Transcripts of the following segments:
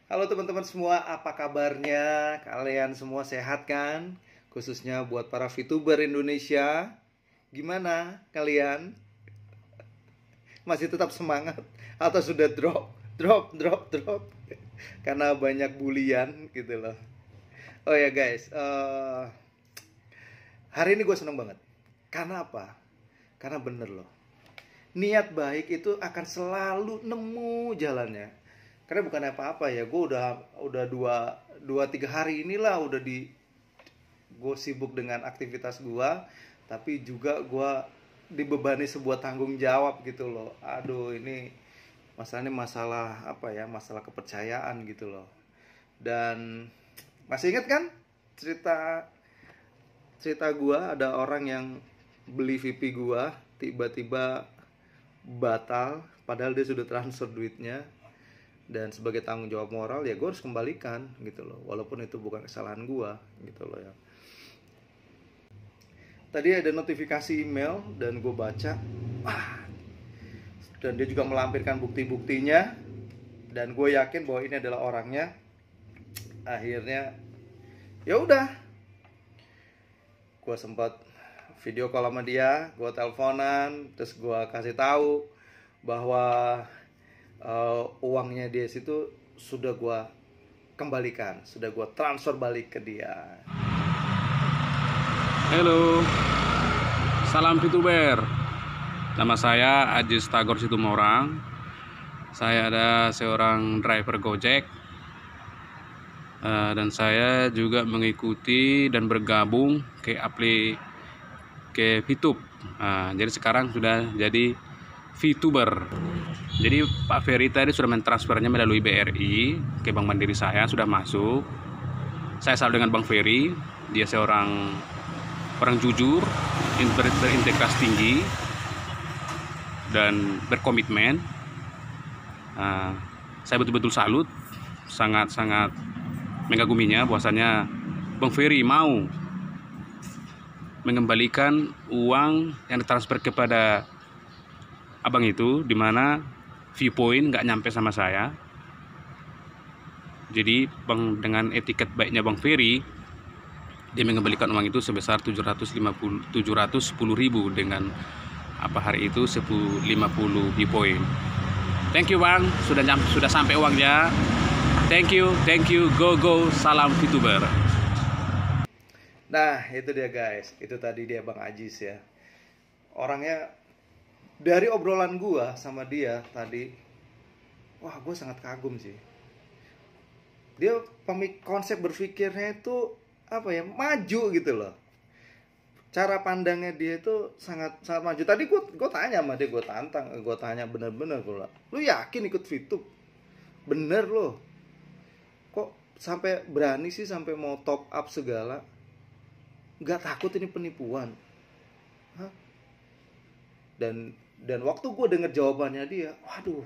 Halo teman-teman semua, apa kabarnya? Kalian semua sehat kan? Khususnya buat para VTuber Indonesia. Gimana kalian? Masih tetap semangat? Atau sudah drop? Karena banyak bulian gitu loh. Oh ya guys, hari ini gue seneng banget. Karena apa? Karena bener loh, niat baik itu akan selalu nemu jalannya. Karena bukan apa-apa ya, gue udah dua tiga hari inilah gue sibuk dengan aktivitas gue, tapi juga gue dibebani sebuah tanggung jawab gitu loh. Aduh, ini masalahnya masalah apa ya, masalah kepercayaan gitu loh. Dan masih ingat kan cerita cerita gue, ada orang yang beli VP gue tiba-tiba batal padahal dia sudah transfer duitnya, dan sebagai tanggung jawab moral ya gue harus kembalikan gitu loh, walaupun itu bukan kesalahan gue gitu loh ya. Tadi ada notifikasi email dan gue baca, dan dia juga melampirkan bukti-buktinya, dan gue yakin bahwa ini adalah orangnya. Akhirnya ya udah, gue sempat video call sama dia, gue teleponan, terus gue kasih tahu bahwa uangnya dia situ sudah gue kembalikan, sudah gue transfer balik ke dia. Halo, salam VTuber. Nama saya Ajis Tagor Situmorang. Saya ada seorang driver Gojek, dan saya juga mengikuti dan bergabung ke VTube. Jadi sekarang sudah jadi VTuber. Jadi Pak Ferry tadi sudah mentransfernya melalui BRI ke Bank Mandiri, saya sudah masuk. Saya salut dengan Bang Ferry, dia seorang orang jujur, berintegritas tinggi, dan berkomitmen. Saya betul-betul salut, sangat-sangat mengaguminya bahwasanya Bang Ferry mau mengembalikan uang yang ditransfer kepada abang itu, dimana viewpoint nggak nyampe sama saya. Jadi dengan etiket baiknya Bang Ferry, dia mengembalikan uang itu sebesar 710.000 dengan hari itu 50 viewpoint. Thank you Bang, sudah sampai uangnya. Thank you, go, salam VTuber. Nah itu dia guys, itu tadi dia Bang Ajis ya. Orangnya, dari obrolan gua sama dia tadi, wah gue sangat kagum sih. Dia konsep berpikirnya itu apa ya, maju gitu loh. Cara pandangnya dia itu sangat sangat maju. Tadi gue tanya sama dia, gue tanya bener-bener, gue bilang, lu yakin ikut VTube? Bener lo, kok sampai berani sih sampai mau top up segala? Nggak takut ini penipuan? Hah? Dan waktu gue denger jawabannya dia, waduh,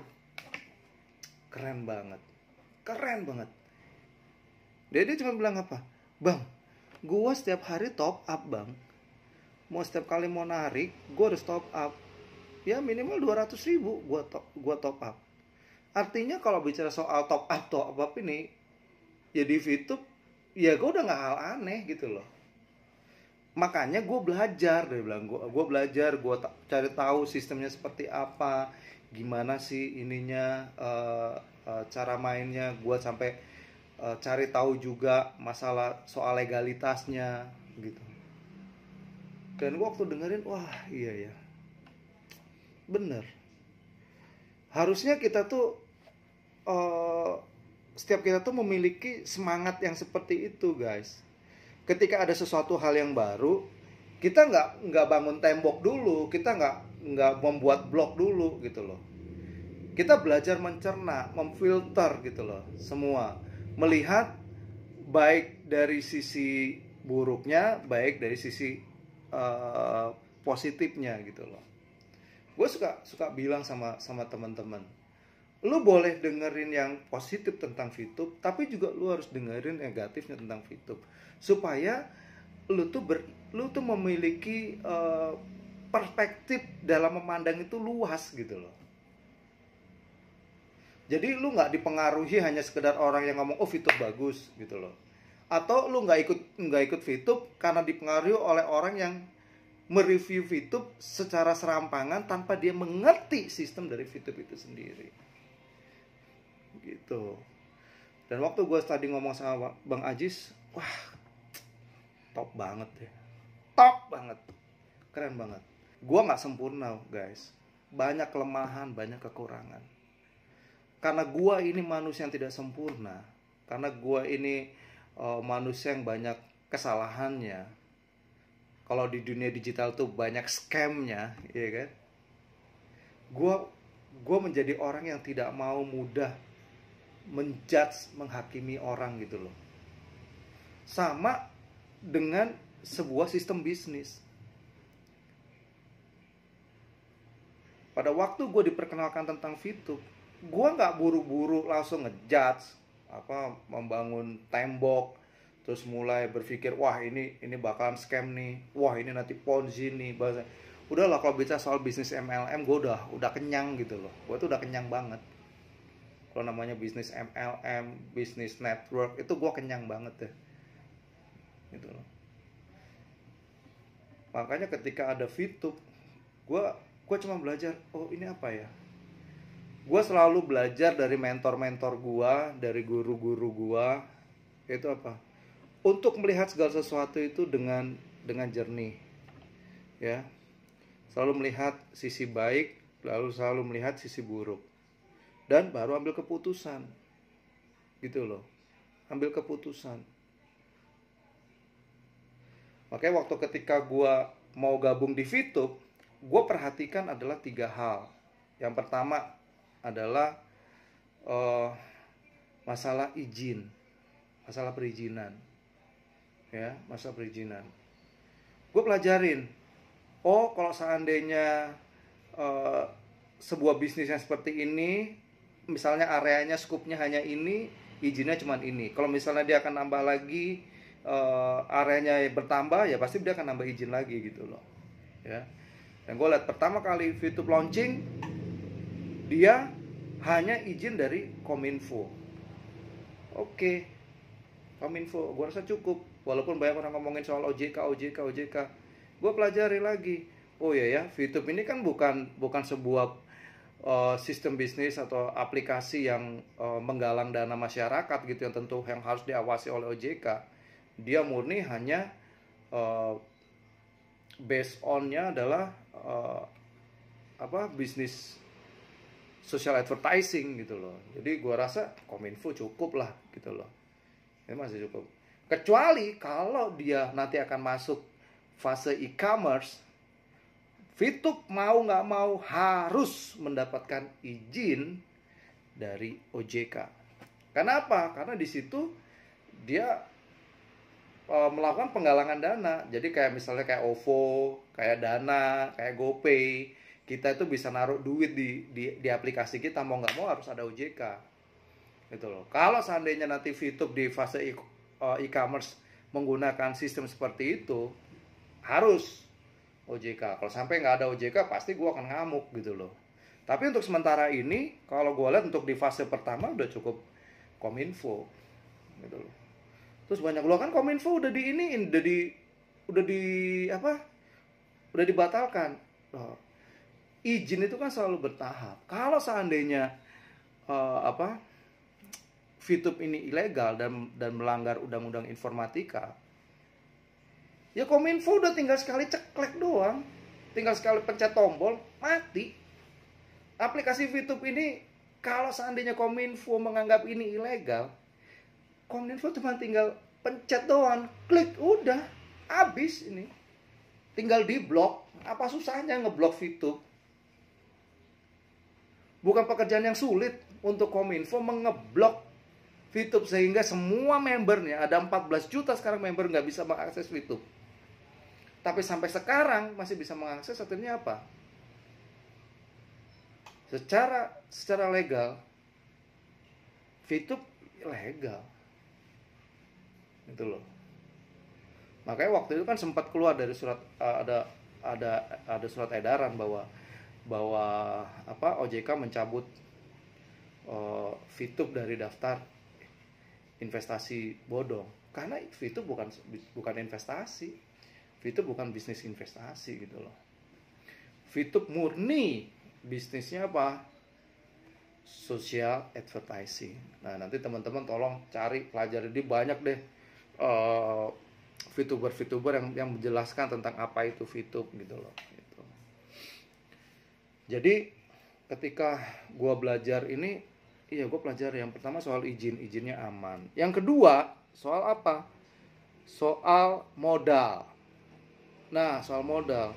keren banget. Dia cuma bilang apa, bang, gue setiap hari top up bang, mau setiap kali mau narik gue harus top up ya minimal 200.000 gue top up. Artinya kalau bicara soal top up ini ya di VTube, ya gue udah nggak hal aneh gitu loh. Makanya gue belajar, dia bilang, gue belajar, gue cari tahu sistemnya seperti apa, gimana sih ininya, cara mainnya. Gue sampai cari tahu juga masalah soal legalitasnya gitu. Dan gue waktu dengerin, wah iya ya, bener. Harusnya kita tuh setiap kita tuh memiliki semangat yang seperti itu guys. Ketika ada sesuatu hal yang baru, kita nggak bangun tembok dulu, kita nggak membuat blok dulu gitu loh. Kita belajar mencerna, memfilter gitu loh semua, melihat baik dari sisi buruknya, baik dari sisi positifnya gitu loh. Gue suka bilang sama teman-teman, lu boleh dengerin yang positif tentang VTube, tapi juga lu harus dengerin negatifnya tentang VTube, supaya lu tuh memiliki perspektif dalam memandang itu luas gitu loh. Jadi lu nggak dipengaruhi hanya sekedar orang yang ngomong oh VTube bagus gitu loh. Atau lu nggak ikut VTube karena dipengaruhi oleh orang yang mereview VTube secara serampangan tanpa dia mengerti sistem dari VTube itu sendiri. Gitu. Dan waktu gue tadi ngomong sama Bang Ajis, wah, top banget ya. Top banget. Keren banget. Gue nggak sempurna guys. Banyak kelemahan, banyak kekurangan. Karena gue ini manusia yang tidak sempurna. Karena gue ini manusia yang banyak kesalahannya. Kalau di dunia digital tuh banyak scamnya, ya kan? Gue menjadi orang yang tidak mau mudah menjudge, menghakimi orang gitu loh. Sama dengan sebuah sistem bisnis. Pada waktu gue diperkenalkan tentang VTube, gue nggak buru-buru langsung ngejudge, membangun tembok, terus mulai berpikir wah ini bakalan scam nih, wah ini nanti ponzi nih. Udahlah, kalau bicara soal bisnis MLM gue udah kenyang gitu loh. Gue tuh udah kenyang banget. Kalau namanya bisnis MLM, bisnis network, itu gue kenyang banget ya. Gitu loh. Makanya ketika ada VTube, gue cuma belajar, oh ini apa ya? Gue selalu belajar dari mentor-mentor gue, dari guru-guru gue, itu apa? Untuk melihat segala sesuatu itu dengan jernih, ya. Selalu melihat sisi baik, lalu selalu melihat sisi buruk, dan baru ambil keputusan, gitu loh. Ambil keputusan. Makanya waktu ketika gue mau gabung di VTube, gue perhatikan adalah 3 hal. Yang pertama adalah masalah izin, masalah perizinan, ya, masalah perizinan. Gue pelajarin, oh kalau seandainya sebuah bisnis yang seperti ini, misalnya areanya, skupnya hanya ini, izinnya cuma ini. Kalau misalnya dia akan nambah lagi, areanya bertambah, ya pasti dia akan nambah izin lagi gitu loh, ya. Dan gue lihat pertama kali VTube launching, dia hanya izin dari Kominfo. Oke, Kominfo, gue rasa cukup. Walaupun banyak orang ngomongin soal OJK, gue pelajari lagi. Oh ya, VTube ini kan bukan sebuah sistem bisnis atau aplikasi yang menggalang dana masyarakat gitu, yang tentu yang harus diawasi oleh OJK. Dia murni hanya based on-nya adalah bisnis social advertising gitu loh. Jadi gua rasa Kominfo cukup lah gitu loh. Ini masih cukup. Kecuali kalau dia nanti akan masuk fase e-commerce, VTube mau nggak mau harus mendapatkan izin dari OJK. Kenapa? Karena di situ dia melakukan penggalangan dana. Jadi kayak misalnya kayak OVO, kayak Dana, kayak GoPay, kita itu bisa naruh duit di aplikasi kita, mau nggak mau harus ada OJK gitu loh. Kalau seandainya nanti VTube di fase e-commerce menggunakan sistem seperti itu, harus OJK. Kalau sampai nggak ada OJK, pasti gue akan ngamuk gitu loh. Tapi untuk sementara ini, kalau gue lihat untuk di fase pertama udah cukup Kominfo gitu loh. Terus banyak loh kan Kominfo udah dibatalkan. Loh, izin itu kan selalu bertahap. Kalau seandainya VTube ini ilegal dan melanggar undang-undang informatika, ya Kominfo udah tinggal sekali ceklek doang, tinggal sekali pencet tombol, mati. Aplikasi VTube ini kalau seandainya Kominfo menganggap ini ilegal, Kominfo cuma tinggal pencet doang, klik, udah habis ini. Tinggal di blok. Apa susahnya ngeblok VTube? Bukan pekerjaan yang sulit untuk Kominfo mengeblok VTube sehingga semua membernya, ada 14 juta sekarang member, nggak bisa mengakses VTube. Tapi sampai sekarang masih bisa mengakses, artinya apa? Secara legal, VTube legal. Itu loh. Makanya waktu itu kan sempat keluar dari surat ada surat edaran bahwa OJK mencabut VTube dari daftar investasi bodong. Karena VTube bukan investasi. VTube bukan bisnis investasi gitu loh. VTube murni bisnisnya apa? Social advertising. Nah, nanti teman-teman tolong cari, pelajari, di banyak deh VTuber yang menjelaskan tentang apa itu VTube gitu loh. Gitu. Jadi ketika gue belajar ini, gue belajar yang pertama soal izinnya aman. Yang kedua soal apa? Soal modal. Nah, soal modal,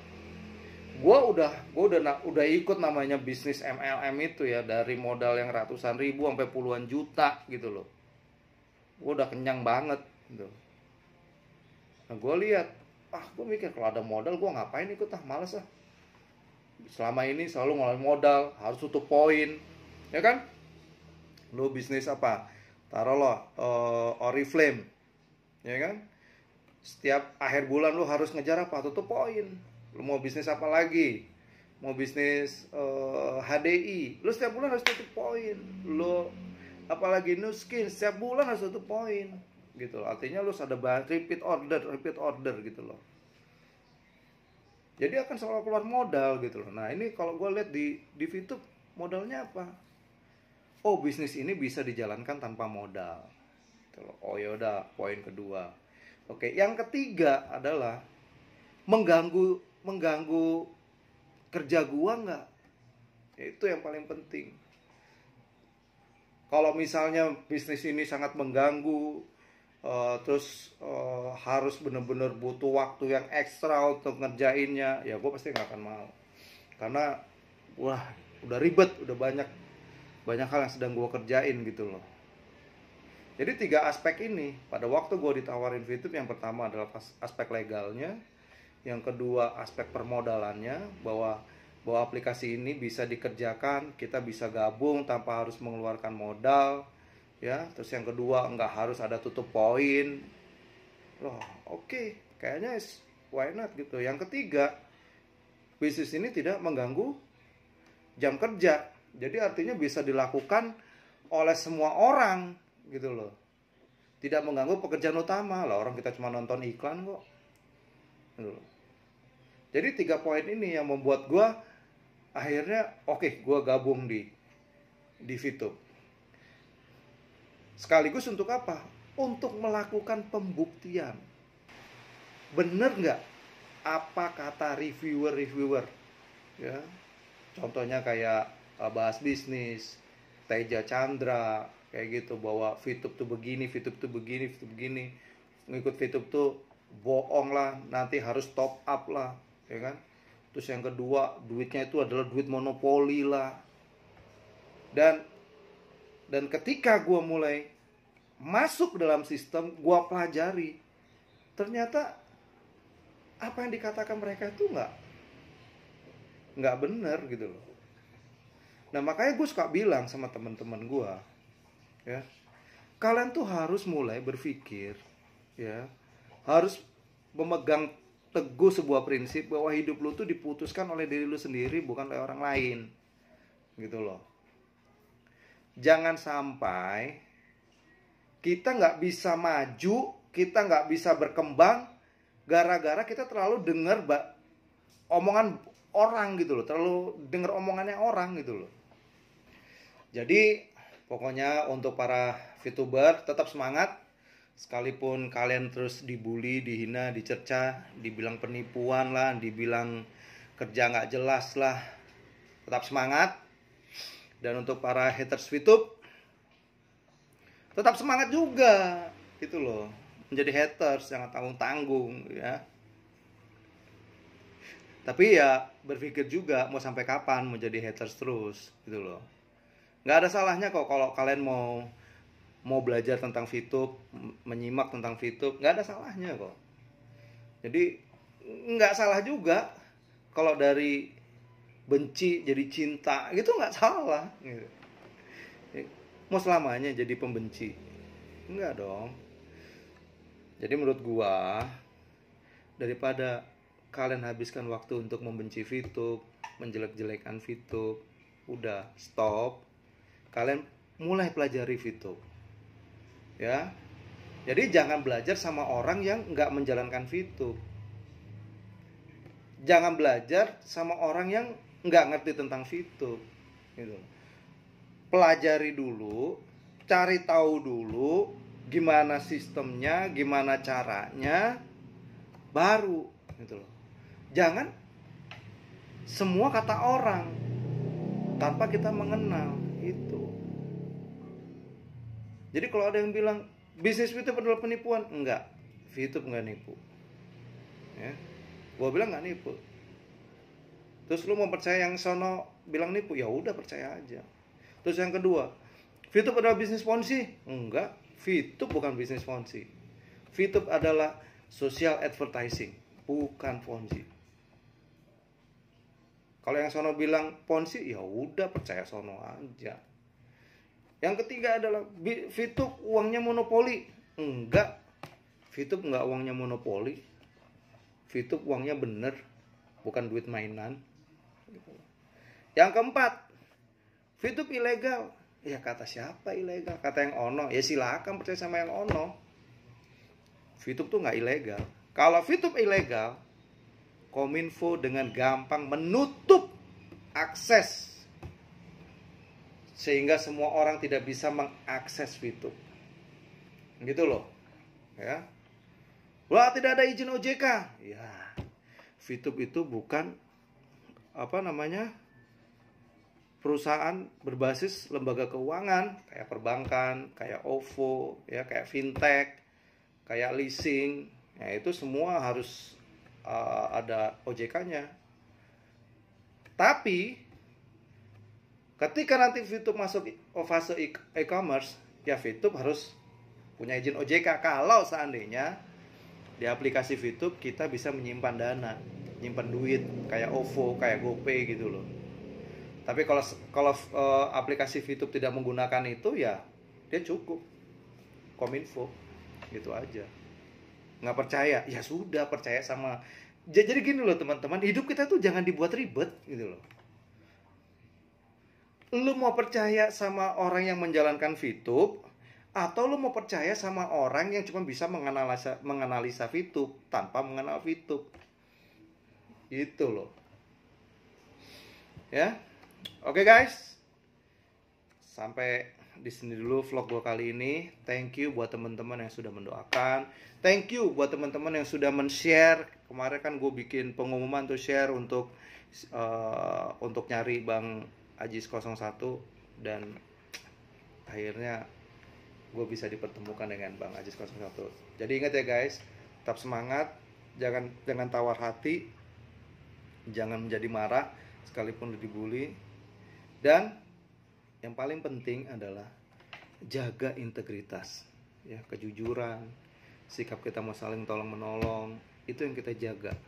gue udah ikut namanya bisnis MLM itu ya, dari modal yang ratusan ribu sampai puluhan juta gitu loh. Gue udah kenyang banget gitu. Nah, gue lihat, gue mikir kalau ada modal gue ngapain ikut, males ah. Selama ini selalu ngeluarin modal, harus tutup poin, ya kan? Lo bisnis apa? Taruh lo Oriflame, ya kan? Setiap akhir bulan lo harus ngejar apa? Tutup poin. Lo mau bisnis apa lagi? Mau bisnis HDI, lo setiap bulan harus tutup poin. Lo apalagi Nu Skin, setiap bulan harus tutup poin gitu loh. Artinya lo ada repeat order gitu loh. Jadi akan selalu keluar modal gitu loh. Nah, ini kalau gue lihat di VTube, modalnya apa? Oh, bisnis ini bisa dijalankan tanpa modal gitu loh. Oh yaudah, poin kedua. Oke, yang ketiga adalah mengganggu kerja gua nggak? Itu yang paling penting. Kalau misalnya bisnis ini sangat mengganggu, harus bener-bener butuh waktu yang ekstra untuk ngerjainnya, ya gue pasti nggak akan mau. Karena udah ribet, udah banyak hal yang sedang gue kerjain gitu loh. Jadi 3 aspek ini pada waktu gue ditawarin VTube, yang pertama adalah aspek legalnya, yang kedua aspek permodalannya, bahwa aplikasi ini bisa dikerjakan, kita bisa gabung tanpa harus mengeluarkan modal, ya. Terus yang kedua, nggak harus ada tutup poin. Oke, kayaknya why not gitu. Yang ketiga, bisnis ini tidak mengganggu jam kerja, jadi artinya bisa dilakukan oleh semua orang gitu loh. Tidak mengganggu pekerjaan utama lah, orang kita cuma nonton iklan kok gitu loh. Jadi 3 poin ini yang membuat gue akhirnya gue gabung di VTube. Sekaligus untuk apa? Untuk melakukan pembuktian. Bener nggak apa kata reviewer ya? Contohnya kayak Bahas Bisnis, Teja Chandra, kayak gitu, bahwa VTube tuh begini, VTube tuh begini, VTube begini. Ngikut VTube tuh bohong lah, nanti harus top up lah, ya kan? Terus yang kedua, duitnya itu adalah duit monopoli lah. Dan ketika gue mulai masuk dalam sistem, gue pelajari, ternyata apa yang dikatakan mereka itu nggak benar gitu loh. Nah, makanya gue suka bilang sama teman-teman gue, ya, kalian tuh harus mulai berpikir, ya, harus memegang teguh sebuah prinsip bahwa hidup lu tuh diputuskan oleh diri lu sendiri, bukan oleh orang lain gitu loh. Jangan sampai kita nggak bisa maju, kita nggak bisa berkembang gara-gara kita terlalu dengar omongan orang gitu loh, terlalu dengar omongannya orang gitu loh. Jadi pokoknya untuk para VTuber, tetap semangat. Sekalipun kalian terus dibully, dihina, dicerca, dibilang penipuan lah, dibilang kerja nggak jelas lah, tetap semangat. Dan untuk para haters VTube, tetap semangat juga gitu loh, menjadi haters, jangan tanggung-tanggung ya. Tapi ya berpikir juga mau sampai kapan mau jadi haters terus gitu loh. Nggak ada salahnya kok kalau kalian mau belajar tentang VTube, menyimak tentang VTube, nggak ada salahnya kok. Jadi nggak salah juga kalau dari benci jadi cinta gitu, nggak salah gitu. Mau selamanya jadi pembenci? Enggak dong. Jadi menurut gua, daripada kalian habiskan waktu untuk membenci VTube, menjelek-jelekan VTube, udah stop. Kalian mulai pelajari VTube. Ya. Jadi jangan belajar sama orang yang nggak menjalankan VTube. Jangan belajar sama orang yang nggak ngerti tentang VTube. Gitu. Pelajari dulu, cari tahu dulu gimana sistemnya, gimana caranya, baru gitu loh. Jangan semua kata orang tanpa kita mengenal itu. Jadi kalau ada yang bilang bisnis VTube adalah penipuan, enggak, VTube enggak nipu. Ya, gua bilang enggak nipu. Terus lu mau percaya yang sono bilang nipu, ya udah percaya aja. Terus yang kedua, VTube adalah bisnis ponzi? Enggak, VTube bukan bisnis ponzi. VTube adalah social advertising, bukan ponzi. Kalau yang sono bilang ponzi, ya udah percaya sono aja. Yang ketiga adalah VTube uangnya monopoli. Enggak, VTube enggak uangnya monopoli. VTube uangnya bener, bukan duit mainan. Yang keempat, VTube ilegal. Ya kata siapa ilegal? Kata yang ono. Ya silakan percaya sama yang ono. VTube tuh nggak ilegal. Kalau VTube ilegal, Kominfo dengan gampang menutup akses sehingga semua orang tidak bisa mengakses VTube. Gitu loh. Ya. Wah, tidak ada izin OJK. Ya. VTube itu bukan perusahaan berbasis lembaga keuangan kayak perbankan, kayak OVO, ya, kayak fintech, kayak leasing. Ya, itu semua harus ada OJK-nya. Tapi ketika nanti VTube masuk fase e-commerce, ya VTube harus punya izin OJK. Kalau seandainya di aplikasi VTube kita bisa menyimpan dana, nyimpan duit kayak OVO, kayak GoPay gitu loh. Tapi kalau aplikasi VTube tidak menggunakan itu, ya dia cukup Kominfo, gitu aja. Nggak percaya, ya sudah percaya sama. Jadi gini loh teman-teman, hidup kita tuh jangan dibuat ribet gitu loh. Lu mau percaya sama orang yang menjalankan VTube, atau lu mau percaya sama orang yang cuma bisa menganalisa VTube tanpa mengenal VTube. Gitu loh. Ya. Oke guys. Sampai di sini dulu vlog gue kali ini. Thank you buat teman-teman yang sudah mendoakan. Thank you buat teman-teman yang sudah men-share. Kemarin kan gue bikin pengumuman tuh share untuk nyari Bang Ajis 01, dan akhirnya gue bisa dipertemukan dengan Bang Ajis 01. Jadi ingat ya guys, tetap semangat, jangan tawar hati, jangan menjadi marah sekalipun lu dibully, dan yang paling penting adalah jaga integritas, ya, kejujuran, sikap kita mau saling tolong menolong, itu yang kita jaga.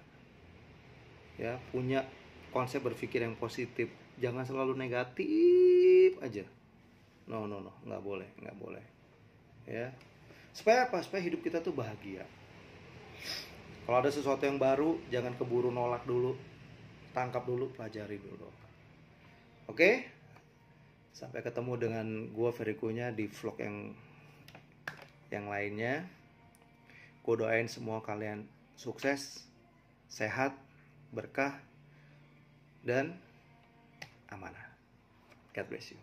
Ya, punya konsep berpikir yang positif, jangan selalu negatif aja. No, nggak boleh. Ya, supaya apa? Supaya hidup kita tuh bahagia. Kalau ada sesuatu yang baru, jangan keburu nolak dulu, tangkap dulu, pelajari dulu. Oke? Sampai ketemu dengan gue Verikonya di vlog yang lainnya. Gue doain semua kalian sukses, sehat, berkah, dan amanah. God bless you.